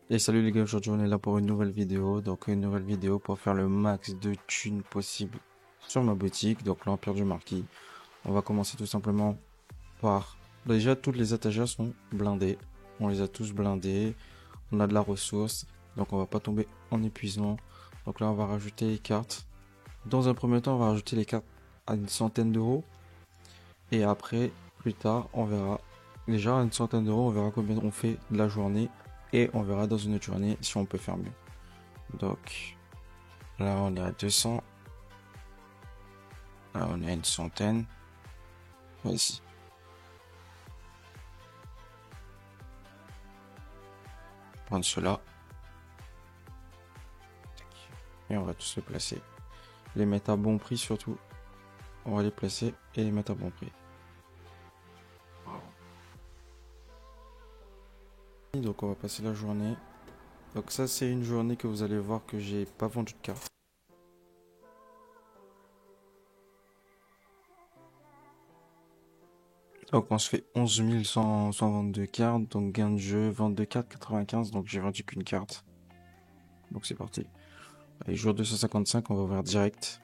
Et salut les gars, aujourd'hui on est là pour une nouvelle vidéo. Donc une nouvelle vidéo pour faire le max de thunes possible sur ma boutique, donc l'Empire du Marquis. On va commencer tout simplement par... Déjà toutes les étagères sont blindées. On les a tous blindés. On a de la ressource. Donc on va pas tomber en épuisement. Donc là on va rajouter les cartes. Dans un premier temps on va rajouter les cartes à une centaine d'euros. Et après, plus tard, on verra. Déjà à une centaine d'euros, on verra combien on fait de la journée. Et on verra dans une autre journée si on peut faire mieux. Donc là on est à 200. Là on est à une centaine. Vas-y. Prendre cela. Et on va tous les placer. Les mettre à bon prix surtout. On va les placer et les mettre à bon prix. Donc on va passer la journée. Donc ça c'est une journée que vous allez voir que j'ai pas vendu de cartes. Donc on se fait 11 122 cartes. Donc gain de jeu, vente de cartes 95. Donc j'ai vendu qu'une carte. Donc c'est parti. Allez, jour 255, on va ouvrir direct.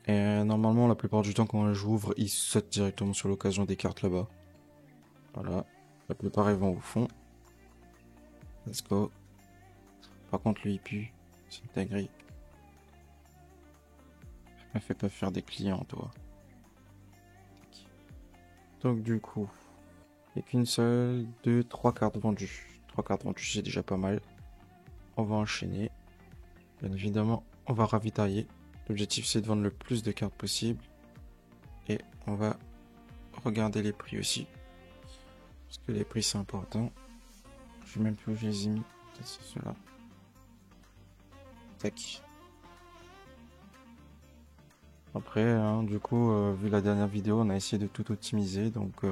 Et normalement la plupart du temps quand j'ouvre, il saute directement sur l'occasion des cartes là-bas. Voilà. La plupart ils vont au fond. Let's go. Par contre lui il pue. C'est une dinguerie. Ne fais pas faire des clients toi. Donc du coup, il n'y a qu'une seule, deux, trois cartes vendues. Trois cartes vendues, c'est déjà pas mal. On va enchaîner. Bien évidemment, on va ravitailler. L'objectif c'est de vendre le plus de cartes possible. Et on va regarder les prix aussi. Parce que les prix c'est important. Je sais même plus où je les ai mis. Peut-être c'est ceux-là. Tac. Après, hein, du coup, vu la dernière vidéo, on a essayé de tout optimiser. Donc,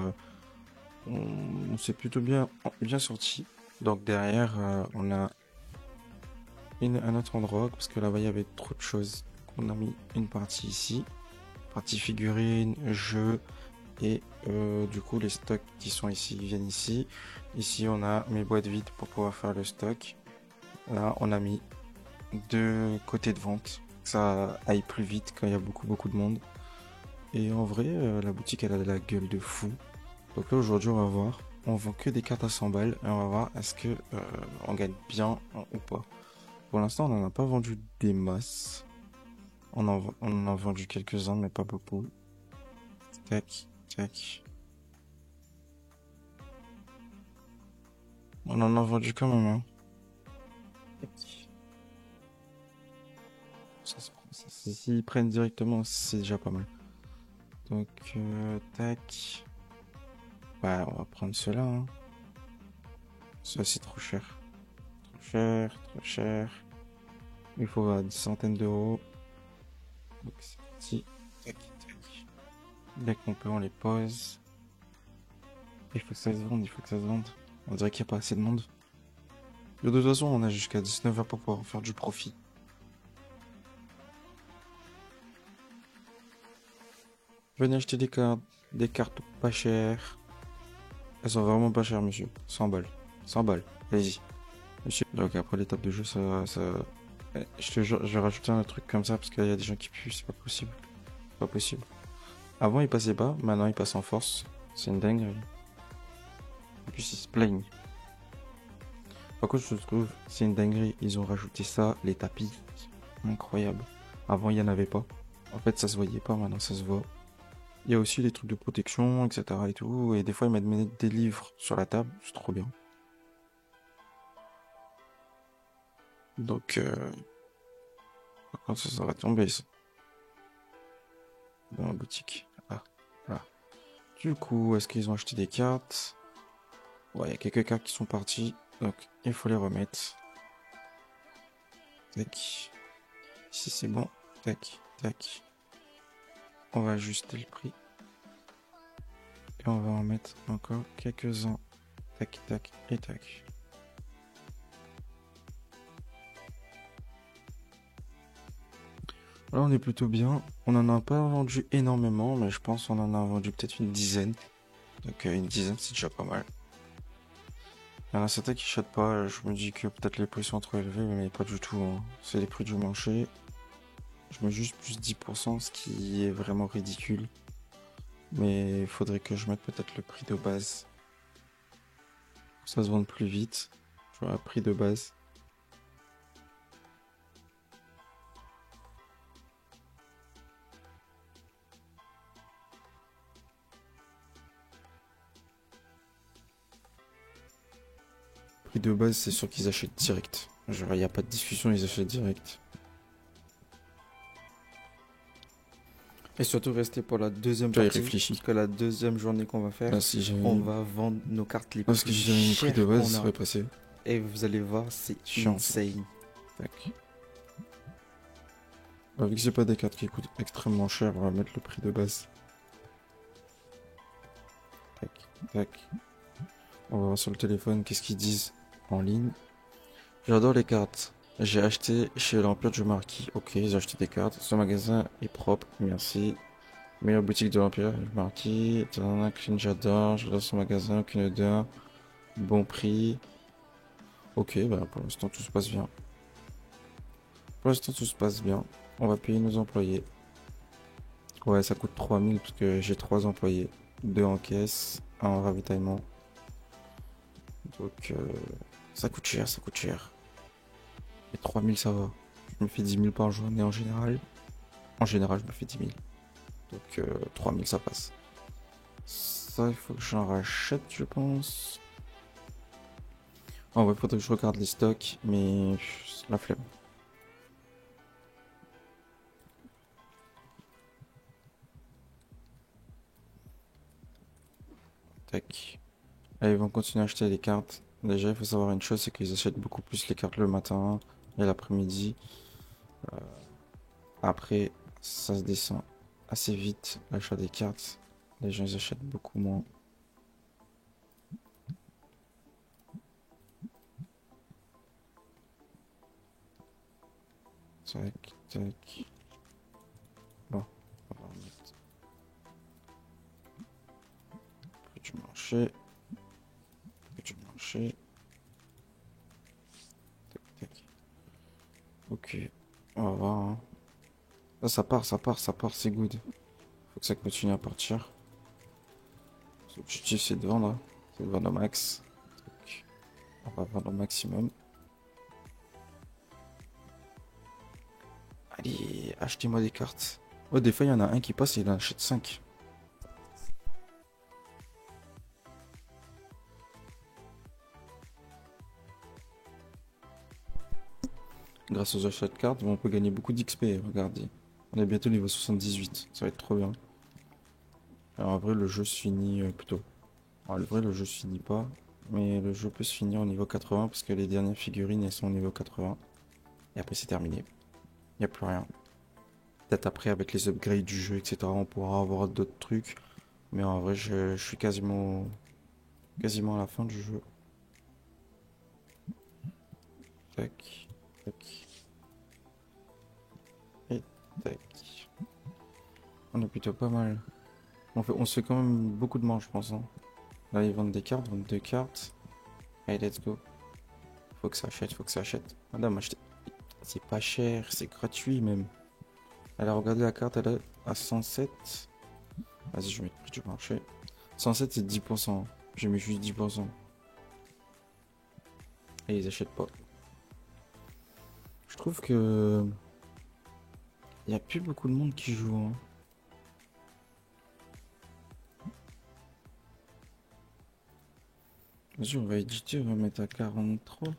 on s'est plutôt bien sorti. Donc derrière, on a un autre endroit. Parce que là-bas, il y avait trop de choses. On a mis une partie ici. Partie figurine, jeu. Et du coup, les stocks qui sont ici viennent ici. Ici, on a mes boîtes vides pour pouvoir faire le stock. Là, on a mis deux côtés de vente. Que ça aille plus vite quand il y a beaucoup de monde. Et en vrai, la boutique, elle a de la gueule de fou. Donc là, aujourd'hui, on va voir. On vend que des cartes à 100 balles. Et on va voir est-ce que on gagne bien ou pas. Pour l'instant, on n'en a pas vendu des masses. On en a vendu quelques-uns, mais pas beaucoup. Tac, tac. On en a vendu quand même, hein. S'ils prennent directement, c'est déjà pas mal. Donc, tac. Ouais, on va prendre cela, hein. Ça, c'est trop cher. Trop cher, trop cher. Il faut des centaines d'euros. Donc, c'est parti. Tac, tac. Dès qu'on peut, on les pose. Il faut que ça se vende, il faut que ça se vende. On dirait qu'il n'y a pas assez de monde. De toute façon, on a jusqu'à 19 heures pour pouvoir faire du profit. Venez acheter des cartes pas chères. Elles sont vraiment pas chères, monsieur. 100 balles. 100 balles. Allez-y. Monsieur. Donc après l'étape de jeu, je te jure, je vais rajouter un truc comme ça parce qu'il y a des gens qui puent, c'est pas possible. C'est pas possible. Avant il passait pas, maintenant il passe en force. C'est une dinguerie. En plus ils se plaignent. Par contre je trouve c'est une dinguerie. Ils ont rajouté ça, les tapis. Incroyable. Avant il y en avait pas. En fait ça se voyait pas, maintenant ça se voit. Il y a aussi des trucs de protection, etc. et tout. Et des fois ils mettent des livres sur la table, c'est trop bien. Donc par contre ça va tomber ça. Dans la boutique. Ah, voilà. Du coup, est-ce qu'ils ont acheté des cartes? Ouais, il y a quelques cartes qui sont parties. Donc, il faut les remettre. Tac. Ici, c'est bon. Tac, tac. On va ajuster le prix. Et on va en mettre encore quelques-uns. Tac, tac et tac. Là, on est plutôt bien. On en a pas vendu énormément, mais je pense qu'on en a vendu peut-être une dizaine. Donc, une dizaine, c'est déjà pas mal. Il y en a certains qui achètent pas. Je me dis que peut-être les prix sont trop élevés, mais pas du tout, hein. C'est les prix du marché. Je mets juste plus 10%, ce qui est vraiment ridicule. Mais il faudrait que je mette peut-être le prix de base. Pour que ça se vende plus vite. Tu vois, prix de base. Prix de base, c'est sûr qu'ils achètent direct. Genre, il n'y a pas de discussion, ils achètent direct. Et surtout rester pour la deuxième Tu vois, il partie, réfléchit. parce que la deuxième journée qu'on va faire, Là, si j'avais on mis... va vendre nos cartes les Parce que plus si j'avais mis le prix de chères base, qu'on ça a. aurait passé. Et vous allez voir, c'est Chiant, ça. insane. Tac. Vu que j'ai pas des cartes qui coûtent extrêmement cher, on va mettre le prix de base. Tac, tac. On va voir sur le téléphone qu'est-ce qu'ils disent en ligne. J'adore les cartes. J'ai acheté chez l'Empire du Marquis. Ok, j'ai acheté des cartes. Ce magasin est propre, merci. Meilleure boutique de l'Empire du Marquis. J'adore ce magasin, aucune odeur. Bon prix. Ok, bah pour l'instant tout se passe bien. Pour l'instant tout se passe bien. On va payer nos employés. Ouais, ça coûte 3000 parce que j'ai 3 employés. 2 en caisse, un en ravitaillement. Donc ça coûte cher, ça coûte cher. Et 3000 ça va. Je me fais 10 000 par journée en général. En général, je me fais 10 000. Donc 3000 ça passe. Ça, il faut que j'en rachète, je pense. En vrai, faudrait que je regarde les stocks, mais la flemme. Tac. Allez, ils vont continuer à acheter les cartes. Déjà, il faut savoir une chose, c'est qu'ils achètent beaucoup plus les cartes le matin et l'après-midi. Après, ça se descend assez vite, l'achat des cartes. Les gens, ils achètent beaucoup moins. Tac, tac. Bon, on va remettre prix du marché. Prix du marché. Tac, tac. Ok, on va voir, hein. Là, ça part, ça part, ça part, c'est good. Faut que ça continue à partir. L'objectif, c'est de vendre, hein. C'est de vendre au max. Tac. On va vendre au maximum. Allez, achetez-moi des cartes. Oh, des fois, il y en a un qui passe et il en achète 5. Grâce aux achats de cartes, on peut gagner beaucoup d'XP, regardez. On est bientôt niveau 78, ça va être trop bien. Alors en vrai, le jeu se finit plutôt. Alors, en vrai, le jeu se finit pas, mais le jeu peut se finir au niveau 80 parce que les dernières figurines, elles sont au niveau 80. Et après, c'est terminé. Il n'y a plus rien. Peut-être après, avec les upgrades du jeu, etc., on pourra avoir d'autres trucs. Mais en vrai, je suis quasiment à la fin du jeu. Tac, tac, et tac. On est plutôt pas mal. On se fait quand même beaucoup de manches, je pense, hein. Là, ils vendent des cartes, vendent deux cartes. Allez, let's go. Faut que ça achète, faut que ça achète. Madame, achetez. C'est pas cher, c'est gratuit même. Elle a regardé la carte, elle est à 107. Vas-y, je mets le prix du marché. 107, c'est 10%. Je mets juste 10%. Et ils achètent pas. Je trouve que... Il n'y a plus beaucoup de monde qui joue, hein. Vas-y, on va éditer, on va mettre à 43.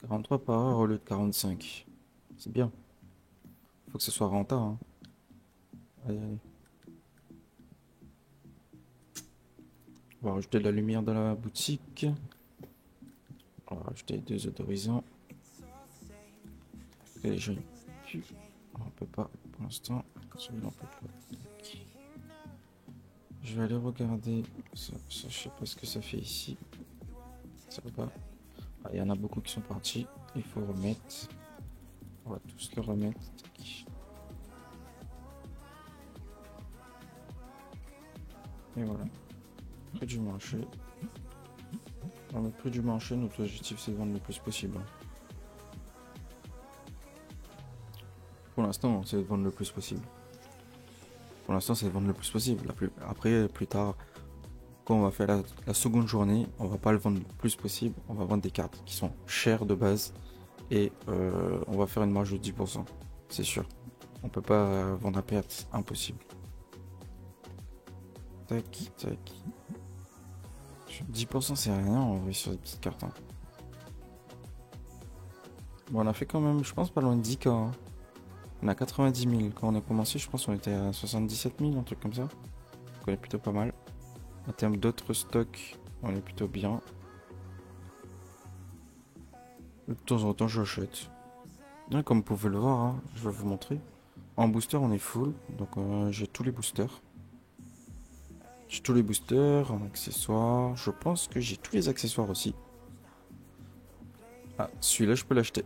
43 par heure au lieu de 45. C'est bien. Faut que ce soit rentable, hein. Allez, allez. On va rajouter de la lumière dans la boutique. On va rajouter deux autorisants. Et les gens ils puent. On peut pas pour l'instant. Celui-là on peut pas. Je vais aller regarder. Ça, je sais pas ce que ça fait ici. Ça va pas. Ah, il y en a beaucoup qui sont partis. Il faut remettre. On va tous le remettre. Et voilà. Près du marché. Sur le prix du marché, notre objectif c'est de vendre le plus possible. Pour l'instant, c'est de vendre le plus possible. Pour l'instant, c'est de vendre le plus possible. Après, plus tard, quand on va faire la seconde journée, on va pas le vendre le plus possible. On va vendre des cartes qui sont chères de base. Et on va faire une marge de 10%. C'est sûr. On peut pas vendre à perte. Impossible. Tac, tac. 10% c'est rien en vrai sur des petites cartes. Hein. Bon, on a fait quand même, je pense, pas loin de 10K. Hein. On a 90 000. Quand on a commencé, je pense qu'on était à 77 000, un truc comme ça. On est plutôt pas mal. En termes d'autres stocks, on est plutôt bien. De temps en temps, j'achète. Comme vous pouvez le voir, hein, je vais vous montrer. En booster, on est full. Donc, j'ai tous les boosters. J'ai tous les boosters, en accessoires. Je pense que j'ai tous les accessoires aussi. Ah, celui-là, je peux l'acheter.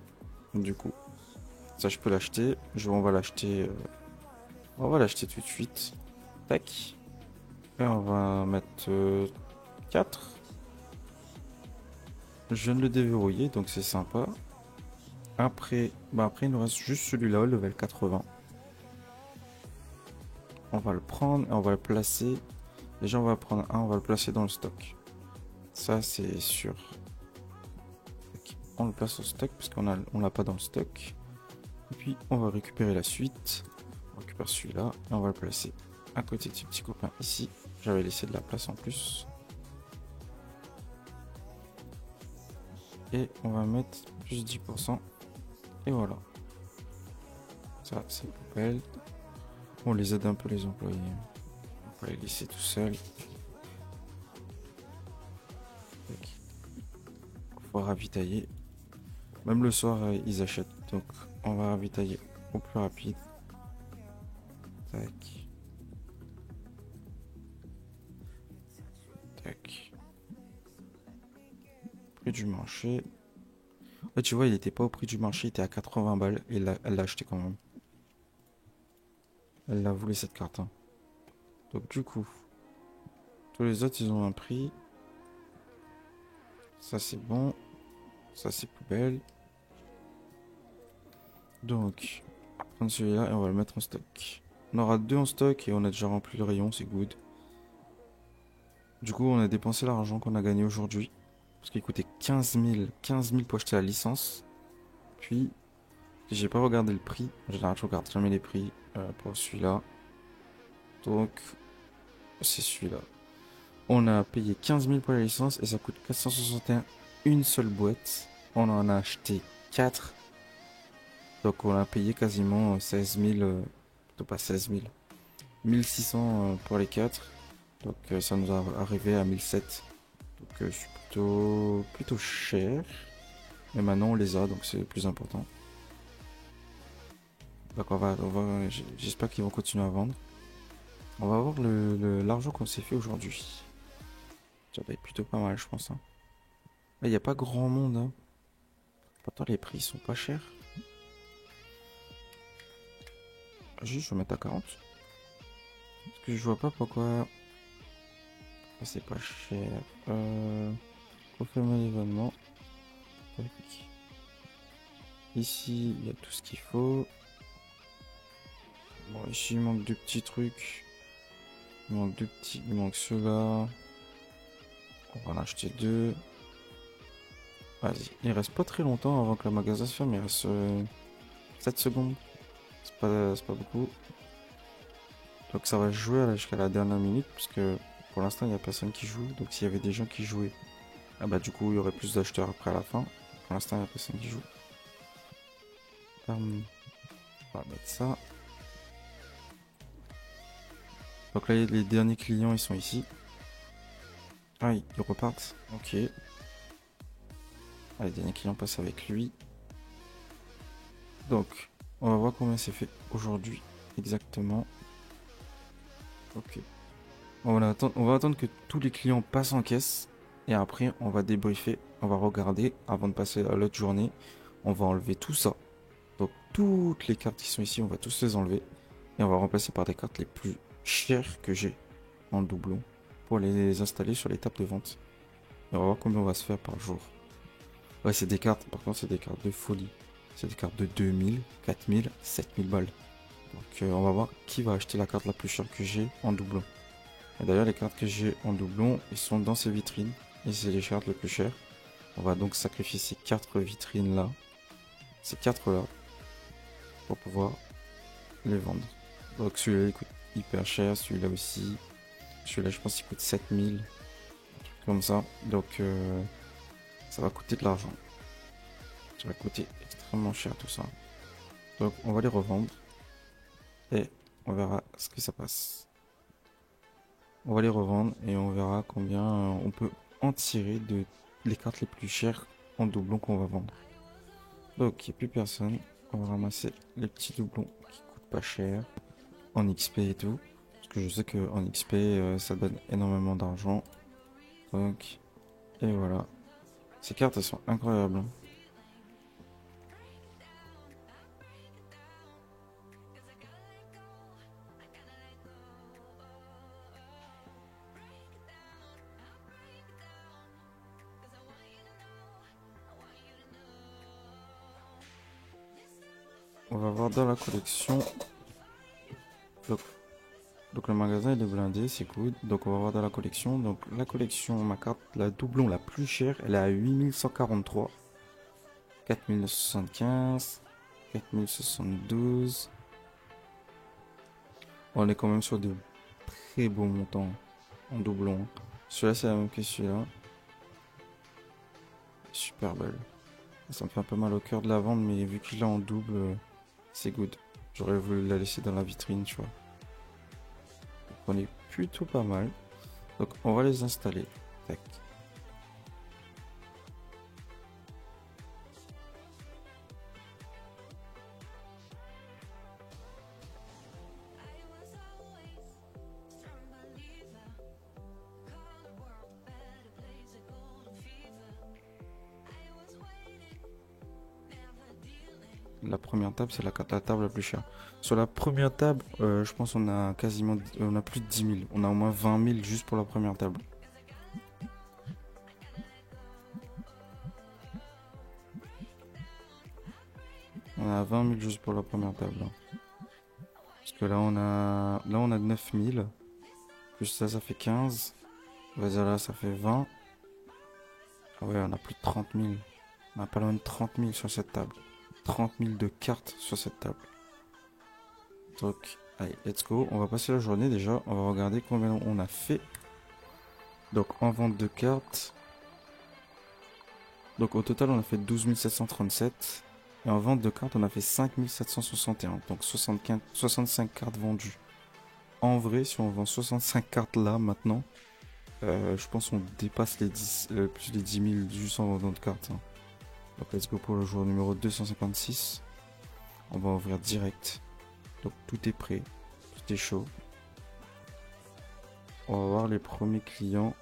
Du coup, ça, je peux l'acheter. On va l'acheter. On va l'acheter tout de suite. Tac. Et on va mettre 4. Je viens de le déverrouiller, donc c'est sympa. Après, il nous reste juste celui-là, level 80. On va le prendre et on va le placer. Déjà, on va prendre un, on va le placer dans le stock. Ça, c'est sûr. On le place au stock parce on l'a pas dans le stock. Et puis, on va récupérer la suite. On récupère celui-là et on va le placer à côté de ce petit copain ici. J'avais laissé de la place en plus. Et on va mettre plus 10%. Et voilà. Ça, c'est poubelle. On les aide un peu les employés. On va les laisser tout seuls. Faut ravitailler. Même le soir, ils achètent. Donc, on va ravitailler au plus rapide. Tac. Tac. Prix du marché. Ouais, tu vois, il était pas au prix du marché, il était à 80 balles. Et elle l'a acheté quand même. Elle l'a voulu cette carte. Hein. Donc, du coup, tous les autres, ils ont un prix. Ça, c'est bon. Ça, c'est poubelle. Donc, on va prendre celui-là et on va le mettre en stock. On aura 2 en stock et on a déjà rempli le rayon, c'est good. Du coup, on a dépensé l'argent qu'on a gagné aujourd'hui. Parce qu'il coûtait 15 000 pour acheter la licence. Puis, j'ai pas regardé le prix. En général, je regarde jamais les prix pour celui-là. Donc, c'est celui-là. On a payé 15 000 pour la licence et ça coûte 461 une seule boîte. On en a acheté 4. Donc, on a payé quasiment 16 000. Plutôt pas 16 000. 1600 pour les 4. Donc, ça nous a arrivé à 1700. Donc, c'est plutôt cher. Mais maintenant, on les a, donc c'est le plus important. Donc, j'espère qu'ils vont continuer à vendre. On va voir l'argent qu'on s'est fait aujourd'hui. Ça va être plutôt pas mal, je pense. Hein. Là, il n'y a pas grand monde. Hein. Pourtant, les prix sont pas chers. Juste, je vais mettre à 40. Parce que je vois pas pourquoi... C'est pas cher. Confirmer l'événement. Ici, il y a tout ce qu'il faut. Bon, ici, il manque 2 petits trucs. Il manque 2 petits. Il manque ceux-là. On va en acheter 2. Vas-y. Il reste pas très longtemps avant que le magasin se ferme. Il reste 7 secondes. C'est pas beaucoup. Donc ça va jouer jusqu'à la dernière minute. Parce que pour l'instant, il n'y a personne qui joue. Donc s'il y avait des gens qui jouaient, ah bah du coup, il y aurait plus d'acheteurs après à la fin. Pour l'instant, il n'y a personne qui joue. On va mettre ça. Donc là, les derniers clients, ils sont ici. Ah, ils repartent. Ok. Ah, les derniers clients passent avec lui. Donc, on va voir combien c'est fait aujourd'hui. Exactement. Ok. On va attendre que tous les clients passent en caisse. Et après, on va débriefer. On va regarder avant de passer à l'autre journée. On va enlever tout ça. Donc, toutes les cartes qui sont ici, on va tous les enlever. Et on va remplacer par des cartes les plus chères que j'ai en doublon. Pour les installer sur les tables de vente. Et on va voir combien on va se faire par jour. Ouais, c'est des cartes, par contre, c'est des cartes de folie. C'est des cartes de 2000, 4000, 7000 balles. Donc, on va voir qui va acheter la carte la plus chère que j'ai en doublon. Et d'ailleurs, les cartes que j'ai en doublon, ils sont dans ces vitrines. Et c'est les cartes les plus chères. On va donc sacrifier ces 4 vitrines là. Ces 4 là. Pour pouvoir les vendre. Donc celui-là il coûte hyper cher. Celui-là aussi. Celui-là, je pense qu'il coûte 7000. Comme ça. Donc ça va coûter de l'argent. Ça va coûter extrêmement cher tout ça. Donc on va les revendre. Et on verra ce que ça passe. On va les revendre et on verra combien on peut en tirer de les cartes les plus chères en doublon qu'on va vendre. Donc il n'y a plus personne. On va ramasser les petits doublons qui coûtent pas cher en XP et tout. Parce que je sais que en XP ça donne énormément d'argent. Donc et voilà. Ces cartes elles sont incroyables, hein. On va voir dans la collection. Donc le magasin il est blindé, c'est cool. Donc on va voir dans la collection. Donc la collection, ma carte, la doublon la plus chère, elle est à 8143. 4075. 4072. On est quand même sur de très beaux montants en doublon. Celui-là c'est la même que celui-là. Super belle. Ça me fait un peu mal au cœur de la vendre, mais vu qu'il est en double, c'est good. J'aurais voulu la laisser dans la vitrine, tu vois. Donc, on est plutôt pas mal. Donc on va les installer. Tac. La première table, c'est la table la plus chère. Sur la première table, je pense on a quasiment, on a plus de 10 000. On a au moins 20 000 juste pour la première table. On a 20 000 juste pour la première table, hein. Parce que là on a 9 000. Plus ça fait 15. Vas-y, là, ça fait 20. Ah ouais, on a plus de 30 000. On a pas loin de 30 000 sur cette table. 30 000 de cartes sur cette table. Donc, allez, let's go. On va passer la journée déjà. On va regarder combien on a fait. Donc, en vente de cartes. Donc, au total, on a fait 12 737. Et en vente de cartes, on a fait 5 761. Donc, 65 cartes vendues. En vrai, si on vend 65 cartes là, maintenant, je pense qu'on dépasse les 10, plus les 10 000 juste en vendant de cartes, hein. Donc, let's go pour le jour numéro 256. On va ouvrir direct. Donc, tout est prêt. Tout est chaud. On va voir les premiers clients.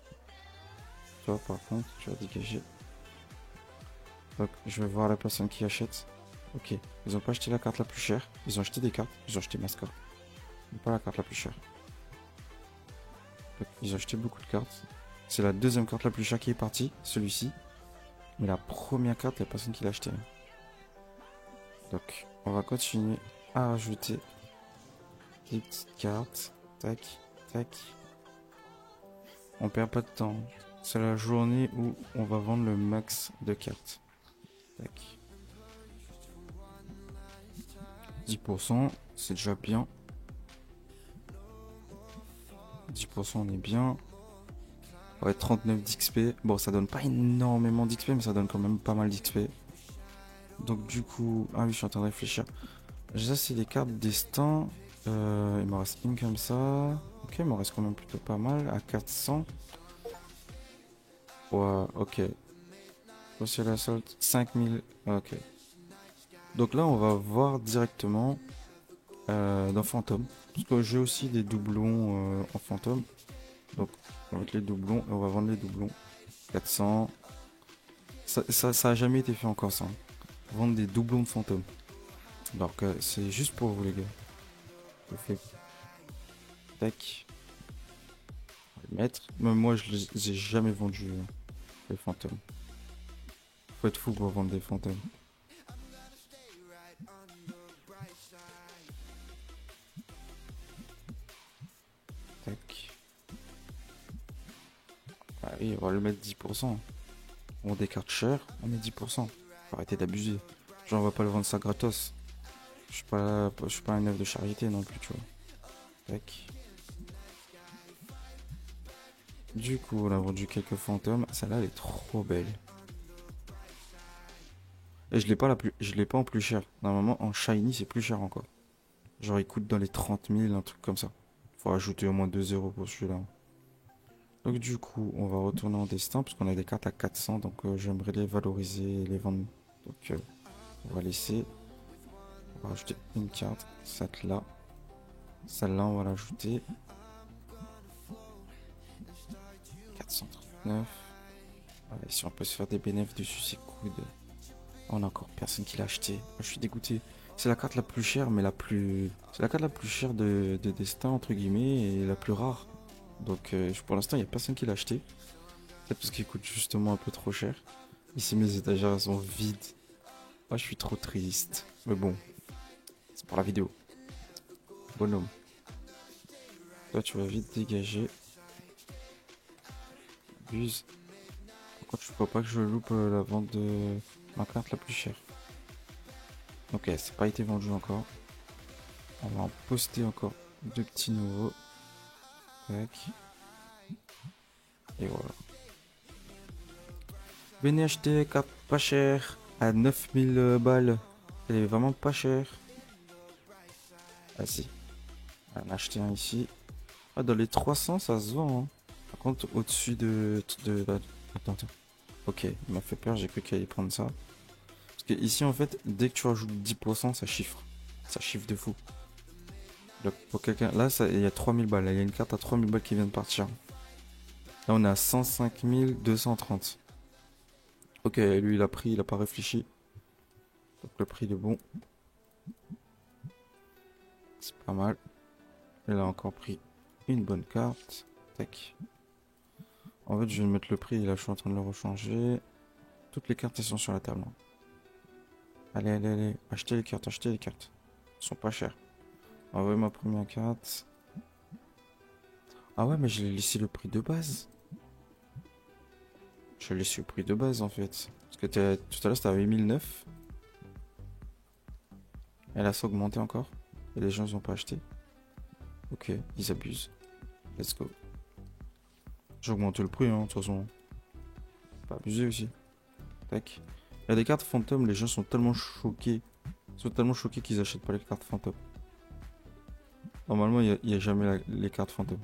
Toi, par contre, tu vas dégager. Donc, je vais voir la personne qui achète. Ok, ils ont pas acheté la carte la plus chère. Ils ont acheté des cartes. Ils ont acheté Mascot. Mais pas la carte la plus chère. Donc, ils ont acheté beaucoup de cartes. C'est la deuxième carte la plus chère qui est partie. Celui-ci. Mais la première carte, il n'y a personne qui l'a acheté. Donc, on va continuer à rajouter des petites cartes. Tac, tac. On perd pas de temps. C'est la journée où on va vendre le max de cartes. Tac. 10%, c'est déjà bien. 10% on est bien. Ouais, 39 d'XP. Bon, ça donne pas énormément d'XP, mais ça donne quand même pas mal d'XP. Donc du coup... Ah oui, je suis en train de réfléchir. Déjà, c'est les cartes destin. Il me reste une comme ça. Ok, il me reste quand même plutôt pas mal. À 400. Ouais, ok. Voici la solde. 5000. Ok. Donc là, on va voir directement dans Fantôme. Parce que j'ai aussi des doublons en Fantôme. Donc, on va mettre les doublons et on va vendre les doublons. 400. Ça a jamais été fait encore, ça, hein. Vendre des doublons de Fantôme. Donc, c'est juste pour vous, les gars. Je fais. Tac. On va les mettre. Même moi, je les ai jamais vendus. les fantômes. Faut être fou pour vendre des fantômes. Tac. Ah oui, on va le mettre 10%. On des cartes chères, on met 10%. Faut arrêter d'abuser. Genre, on va pas le vendre ça gratos. Je suis pas un œuvre de charité non plus, tu vois. Tac. Du coup, on a vendu quelques fantômes. Celle-là, elle est trop belle. Et je l'ai pas en plus cher. Normalement, en shiny, c'est plus cher encore. Genre, il coûte dans les 30 000, un truc comme ça. Faut ajouter au moins 2 euros pour celui-là. Donc, du coup, on va retourner en destin, parce qu'on a des cartes à 400. Donc, j'aimerais les valoriser et les vendre. Donc, on va laisser. On va rajouter une carte. Celle-là. Celle-là, on va l'ajouter. 439. Allez, si on peut se faire des bénéfices dessus, c'est cool. On a encore personne qui l'a acheté. Je suis dégoûté. C'est la carte la plus chère, mais la plus. C'est la carte la plus chère de Destin, entre guillemets, et la plus rare. Donc pour l'instant, il n'y a personne qui l'a acheté. Peut-être parce qu'il coûte justement un peu trop cher. Ici, mes étagères elles sont vides. Moi, je suis trop triste. Mais bon, c'est pour la vidéo. Bonhomme. Toi, tu vas vite dégager. Buse. Pourquoi tu ne vois pas que je loupe la vente de ma carte la plus chère? Ok, c'est pas été vendu encore. On va en poster encore deux petits nouveaux. Tac. Et voilà. Venez acheter carte pas chère à 9000 balles. Elle est vraiment pas chère. Ah si. On en a acheté un ici. Ah, dans les 300 ça se vend. Hein. Par contre au-dessus Attends. Ok, il m'a fait peur, j'ai cru qu'il allait prendre ça. Parce que ici en fait, dès que tu rajoutes 10%, ça chiffre. Ça chiffre de fou. Là, pour quelqu'un, là il y a 3000 balles. Là, il y a une carte à 3000 balles qui vient de partir. Là on est à 105 230. Ok, lui il a pris, il a pas réfléchi. Donc le prix est bon. C'est pas mal. Il a encore pris une bonne carte. Tac. En fait, je vais mettre le prix. Là, je suis en train de le rechanger. Toutes les cartes, elles sont sur la table. Hein. Allez. Achetez les cartes, Elles sont pas chères. Envoyez ma première carte. Ah ouais, mais je l'ai laissé le prix de base. Je l'ai laissé au prix de base, en fait. Parce que tout à l'heure, c'était à 8009. Elle a augmenté encore. Et les gens, ils ont pas acheté. Ok, ils abusent. Let's go. J'ai augmenté le prix, hein, de toute façon. Pas abusé aussi. Tac. Il y a des cartes fantômes, les gens sont tellement choqués. Ils sont tellement choqués qu'ils achètent pas les cartes fantômes. Normalement, il n'y a jamais les cartes fantômes.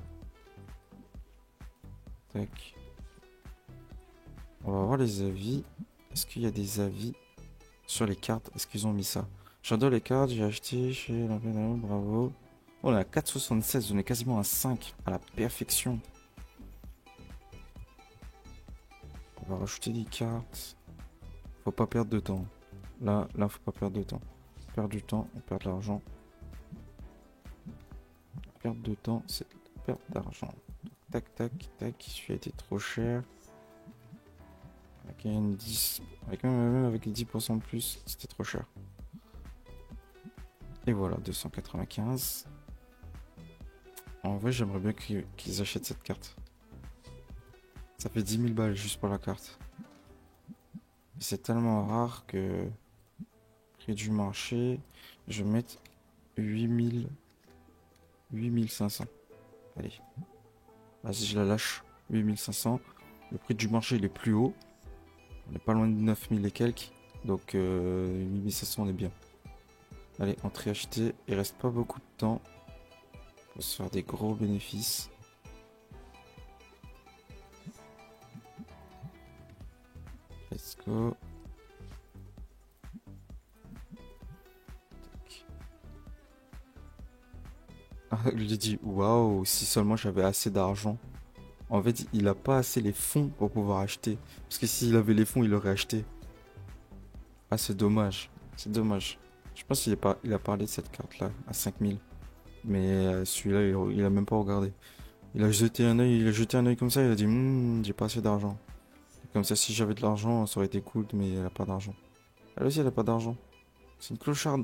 Tac. On va voir les avis. Est-ce qu'il y a des avis sur les cartes? Est-ce qu'ils ont mis ça? J'adore les cartes, j'ai acheté chez l'Empire, bravo. On est à 4,76, on est quasiment à 5, à la perfection. On va rajouter des cartes. Faut pas perdre de temps. Là, faut pas perdre de temps. On perd du temps, on perd de l'argent. Perte de temps, c'est perte d'argent. Tac, celui a été trop cher. Avec une 10. Même avec 10% de plus, c'était trop cher. Et voilà, 295. En vrai, j'aimerais bien qu'ils achètent cette carte. Ça fait 10 000 balles juste pour la carte. C'est tellement rare que... Prix du marché, je vais mettre 8500. Allez. Vas-y, je la lâche. 8500. Le prix du marché, il est plus haut. On est pas loin de 9000 et quelques. Donc, 8500, on est bien. Allez, entrée achetée. Il reste pas beaucoup de temps. Pour se faire des gros bénéfices. Let's go. Je lui ai dit, waouh, si seulement j'avais assez d'argent. En fait, il a pas assez les fonds pour pouvoir acheter. Parce que s'il avait les fonds, il aurait acheté. Ah, c'est dommage. C'est dommage. Je pense il a parlé de cette carte-là à 5000. Mais celui-là, il a même pas regardé. Il a jeté un œil comme ça, il a dit, j'ai pas assez d'argent. Comme ça, si j'avais de l'argent, ça aurait été cool, mais elle a pas d'argent. Elle aussi, elle a pas d'argent. C'est une clocharde.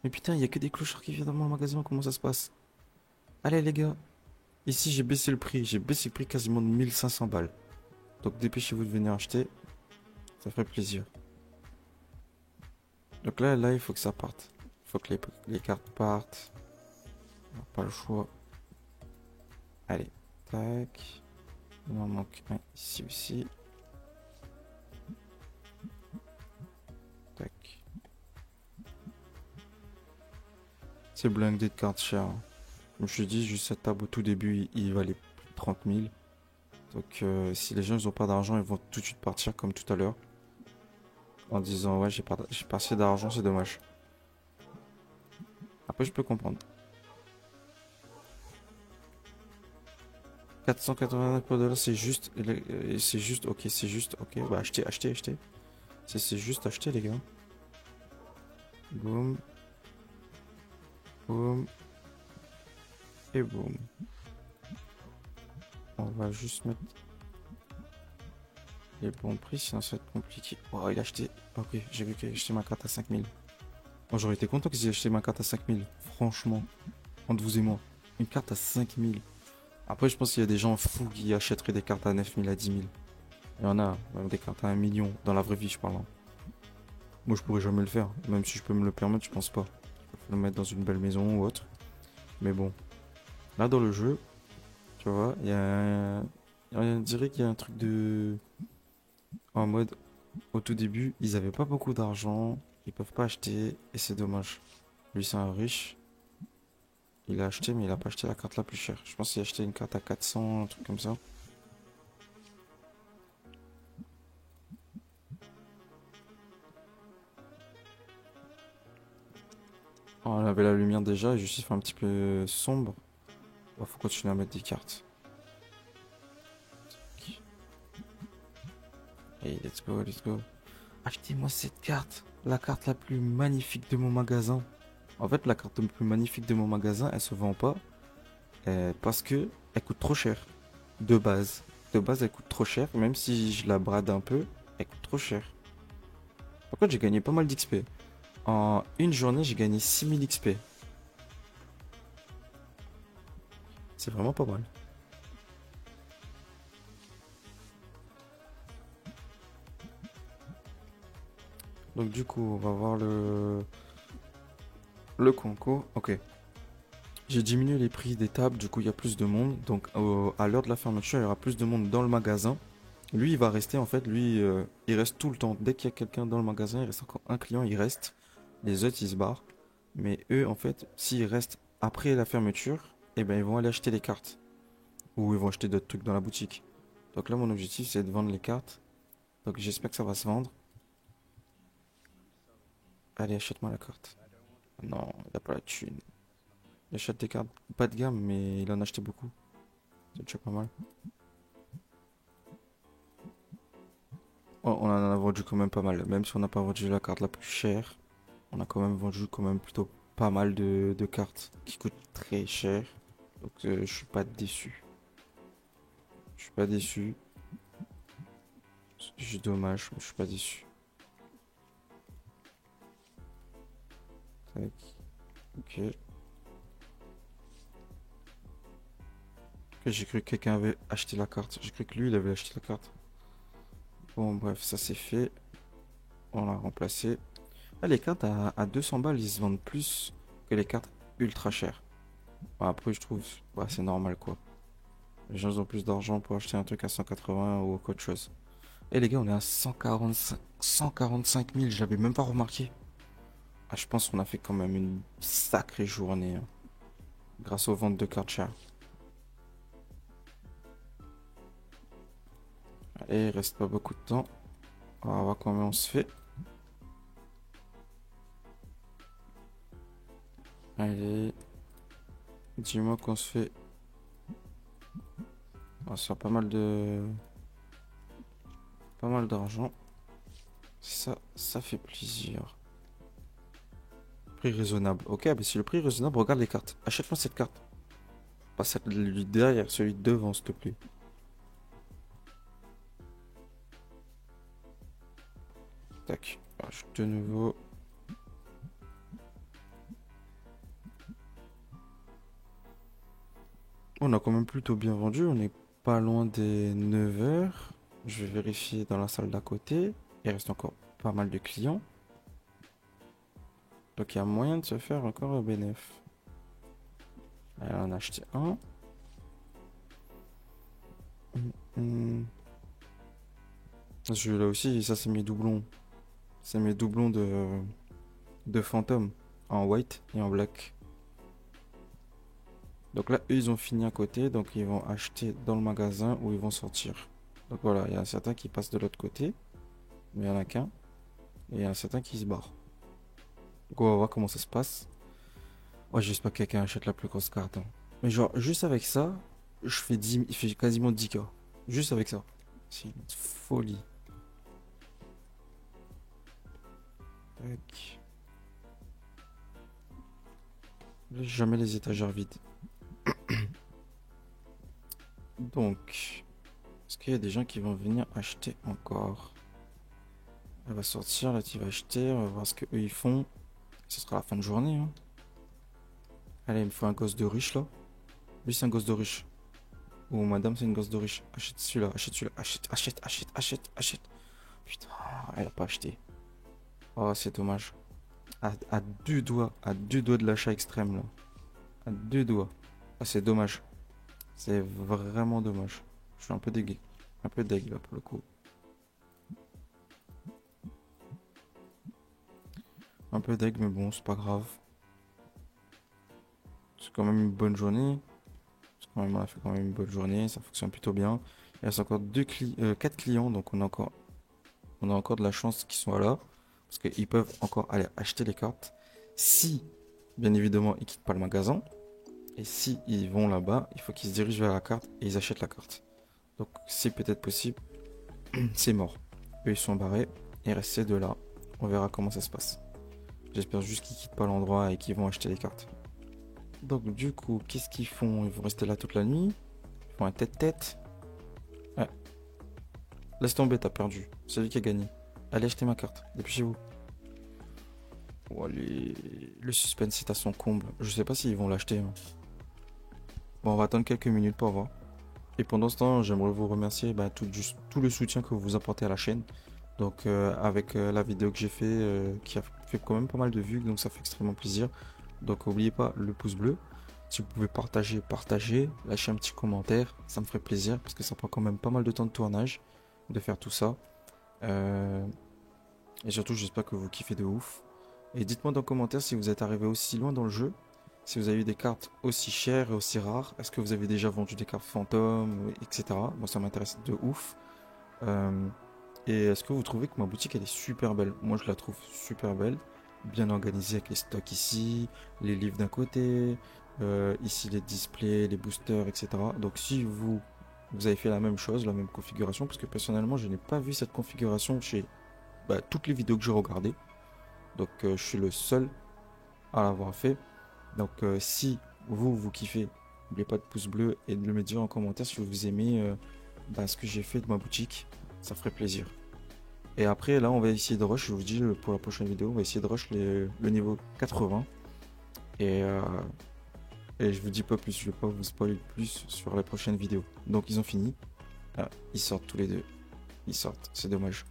Mais putain, il y a que des clochards qui viennent dans mon magasin, comment ça se passe? Allez les gars, ici j'ai baissé le prix. J'ai baissé le prix quasiment de 1500 balles. Donc dépêchez-vous de venir acheter. Ça ferait plaisir. Donc là, il faut que ça parte. Il faut que les cartes partent. On n'a pas le choix. Allez, tac. Il en manque un ici aussi. Tac. C'est blindé de cartes chères, hein. Je me suis dit, juste cette table au tout début, il valait 30 000. Donc si les gens ils ont pas d'argent, ils vont tout de suite partir comme tout à l'heure. En disant, ouais, j'ai pas assez d'argent, c'est dommage. Après, je peux comprendre. 489 $, c'est juste, ok, c'est juste, ok, bah achetez, achetez, achetez. C'est juste acheter, les gars. Boum, boum, et boum. On va juste mettre les bons prix, sinon ça va être compliqué. Oh, il a acheté, ok, j'ai vu qu'il a acheté ma carte à 5000. Moi, j'aurais été content qu'ils aient acheté ma carte à 5000, franchement, entre vous et moi. Une carte à 5000. Après, je pense qu'il y a des gens fous qui achèteraient des cartes à 9000, à 10 000. Il y en a, même des cartes à 1 million, dans la vraie vie, je parle, hein. Moi, je pourrais jamais le faire. Même si je peux me le permettre, je pense pas. Je peux le mettre dans une belle maison ou autre. Mais bon. Là, dans le jeu, tu vois, on dirait qu'il y a un truc de... En mode, au tout début, ils avaient pas beaucoup d'argent. Ils peuvent pas acheter. Et c'est dommage. Lui, c'est un riche. Il a acheté, mais il a pas acheté la carte la plus chère. Je pense qu'il a acheté une carte à 400, un truc comme ça. Oh, on avait la lumière déjà, et juste il fait un petit peu sombre. Bon, faut continuer à mettre des cartes. Et let's go, let's go. Achetez-moi cette carte. La carte la plus magnifique de mon magasin. En fait, la carte la plus magnifique de mon magasin, elle se vend pas. Parce que elle coûte trop cher. De base. De base, elle coûte trop cher. Même si je la brade un peu, elle coûte trop cher. Par contre, j'ai gagné pas mal d'XP. En une journée, j'ai gagné 6000 XP. C'est vraiment pas mal. Donc du coup, on va voir le concours. Ok. J'ai diminué les prix des tables, du coup il y a plus de monde. Donc à l'heure de la fermeture, il y aura plus de monde dans le magasin. Lui, il va rester en fait. Lui, il reste tout le temps. Dès qu'il y a quelqu'un dans le magasin, il reste encore un client, il reste. Les autres, ils se barrent. Mais eux, en fait, s'ils restent après la fermeture, eh ben ils vont aller acheter les cartes. Ou ils vont acheter d'autres trucs dans la boutique. Donc là, mon objectif, c'est de vendre les cartes. Donc j'espère que ça va se vendre. Allez, achète-moi la carte. Non, il a pas la thune. Il achète des cartes pas de gamme, mais il en a acheté beaucoup. C'est déjà pas mal. Oh, on en a vendu quand même pas mal. Même si on n'a pas vendu la carte la plus chère, on a quand même vendu quand même plutôt pas mal de cartes qui coûtent très cher. Donc je suis pas déçu. Je suis pas déçu. C'est juste dommage, mais je suis pas déçu. Tac. Ok. Ok, j'ai cru que quelqu'un avait acheté la carte. J'ai cru que lui, il avait acheté la carte. Bon, bref, ça c'est fait. On l'a remplacé. Ah, les cartes à 200 balles, ils se vendent plus que les cartes ultra chères. Bon, après, je trouve, ouais, c'est normal quoi. Les gens ils ont plus d'argent pour acheter un truc à 180 ou autre chose. Et les gars, on est à 145 000, je l'avais même pas remarqué. Ah, je pense qu'on a fait quand même une sacrée journée, hein, grâce aux ventes de cartes chères. Allez, il reste pas beaucoup de temps. On va voir combien on se fait. Allez. Dis-moi qu'on se fait. On va se faire pas mal de... Pas mal d'argent. Ça fait plaisir. Prix raisonnable. Ok, mais si le prix est raisonnable, regarde les cartes. Achète-moi cette carte. Pas celui derrière, celui devant, s'il te plaît. Tac. De nouveau. On a quand même plutôt bien vendu. On n'est pas loin des 9 heures. Je vais vérifier dans la salle d'à côté. Il reste encore pas mal de clients. Donc il y a moyen de se faire encore un bénéf. Alors, on a acheté un. Celui-là aussi, ça c'est mes doublons. C'est mes doublons de fantôme en white et en black. Donc là, eux, ils ont fini à côté, donc ils vont acheter dans le magasin où ils vont sortir. Donc voilà, il y a certains qui passent de l'autre côté, mais il n'y en a qu'un. Et il y en a certains qui se barrent. Donc on va voir comment ça se passe. Ouais, j'espère que quelqu'un achète la plus grosse carte, hein. Mais genre, juste avec ça, il fait quasiment 10K. Juste avec ça. C'est une folie. Tac. Laisse jamais les étagères vides. Donc, est-ce qu'il y a des gens qui vont venir acheter encore? Elle va sortir, là tu vas acheter, on va voir ce que eux ils font. Ce sera la fin de journée, hein. Allez, il me faut un gosse de riche là. Lui c'est un gosse de riche. Ou madame c'est une gosse de riche. Achète celui-là, achète. Putain, elle a pas acheté. Oh, c'est dommage. À deux doigts de l'achat extrême là. À deux doigts. Ah, c'est dommage. C'est vraiment dommage. Je suis un peu dégueu. Un peu deg là pour le coup. Un peu deg, mais bon, c'est pas grave. C'est quand même une bonne journée. On a fait quand même une bonne journée. Ça fonctionne plutôt bien. Il reste encore 4 clients, donc on a encore de la chance qu'ils soient là. Parce qu'ils peuvent encore aller acheter les cartes. Si, bien évidemment, ils quittent pas le magasin. Et si ils vont là-bas, il faut qu'ils se dirigent vers la carte et ils achètent la carte. Donc c'est peut-être possible. C'est mort. Eux ils sont barrés. Il reste ces deux là. On verra comment ça se passe. J'espère juste qu'ils quittent pas l'endroit et qu'ils vont acheter les cartes. Donc du coup, qu'est-ce qu'ils font? Ils vont rester là toute la nuit. Ils font un tête-tête. Ouais. Laisse tomber, t'as perdu. C'est lui qui a gagné. Allez acheter ma carte. Dépêchez-vous. Oh, allez. Le suspense est à son comble. Je sais pas s'ils vont l'acheter, hein. Bon, on va attendre quelques minutes pour voir. Et pendant ce temps, j'aimerais vous remercier tout le soutien que vous apportez à la chaîne. Donc avec la vidéo que j'ai fait, qui a fait quand même pas mal de vues, donc ça fait extrêmement plaisir. Donc n'oubliez pas le pouce bleu. Si vous pouvez partagez, lâchez un petit commentaire, ça me ferait plaisir parce que ça prend quand même pas mal de temps de tournage de faire tout ça. Et surtout, j'espère que vous kiffez de ouf. Et dites-moi dans les commentaires si vous êtes arrivé aussi loin dans le jeu. Si vous avez eu des cartes aussi chères et aussi rares, est-ce que vous avez déjà vendu des cartes fantômes, etc. Moi, ça m'intéresse de ouf. Et est-ce que vous trouvez que ma boutique, elle est super belle? Moi, je la trouve super belle. Bien organisée avec les stocks ici, les livres d'un côté, ici les displays, les boosters, etc. Donc, si vous avez fait la même chose, la même configuration, parce que personnellement, je n'ai pas vu cette configuration chez toutes les vidéos que j'ai regardées. Donc, je suis le seul à l'avoir fait. Donc si vous kiffez, n'oubliez pas de pouce bleu et de me dire en commentaire si vous aimez ce que j'ai fait de ma boutique, ça ferait plaisir. Et après là on va essayer de rush, je vous dis pour la prochaine vidéo, on va essayer de rush le niveau 80. Et je vous dis pas plus, je vais pas vous spoiler plus sur la prochaine vidéo. Donc ils ont fini. Ils sortent tous les deux. Ils sortent, c'est dommage.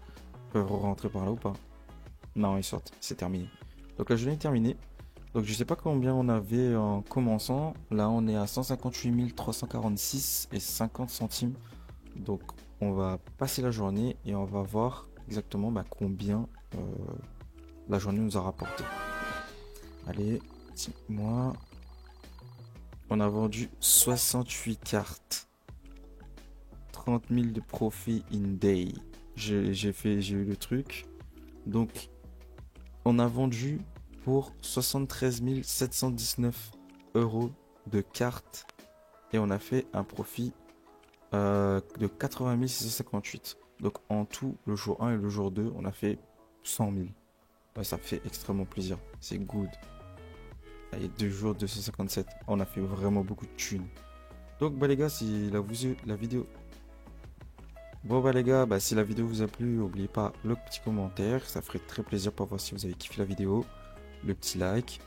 Ils peuvent rentrer par là ou pas? Non, ils sortent, c'est terminé. Donc la journée est terminée. Donc je sais pas combien on avait en commençant. Là on est à 158 346 et 50 centimes. Donc on va passer la journée et on va voir exactement combien la journée nous a rapporté. Allez, dis-moi. On a vendu 68 cartes. 30 000 de profit in day. J'ai eu le truc. Donc on a vendu pour 73 719 € de cartes et on a fait un profit de 80 658. Donc en tout, le jour 1 et le jour 2, on a fait 100 000. Ouais, ça fait extrêmement plaisir, c'est good. Et 2 jours 257, on a fait vraiment beaucoup de thunes. Donc les gars, si la vidéo Bon bah les gars, bah, si la vidéo vous a plu, n'oubliez pas le petit commentaire, ça ferait très plaisir pour voir si vous avez kiffé la vidéo, le petit like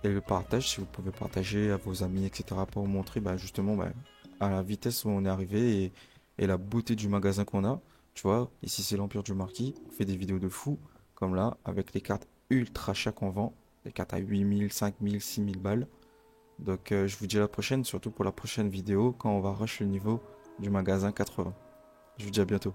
et le partage si vous pouvez partager à vos amis, etc. pour vous montrer bah, justement bah, à la vitesse où on est arrivé et la beauté du magasin qu'on a. Tu vois, ici c'est l'Empire du Marquis, on fait des vidéos de fou, comme là, avec les cartes ultra chères qu'on vend, les cartes à 8000, 5000, 6000 balles. Donc je vous dis à la prochaine, surtout pour la prochaine vidéo quand on va rush le niveau du magasin 80. Je vous dis à bientôt.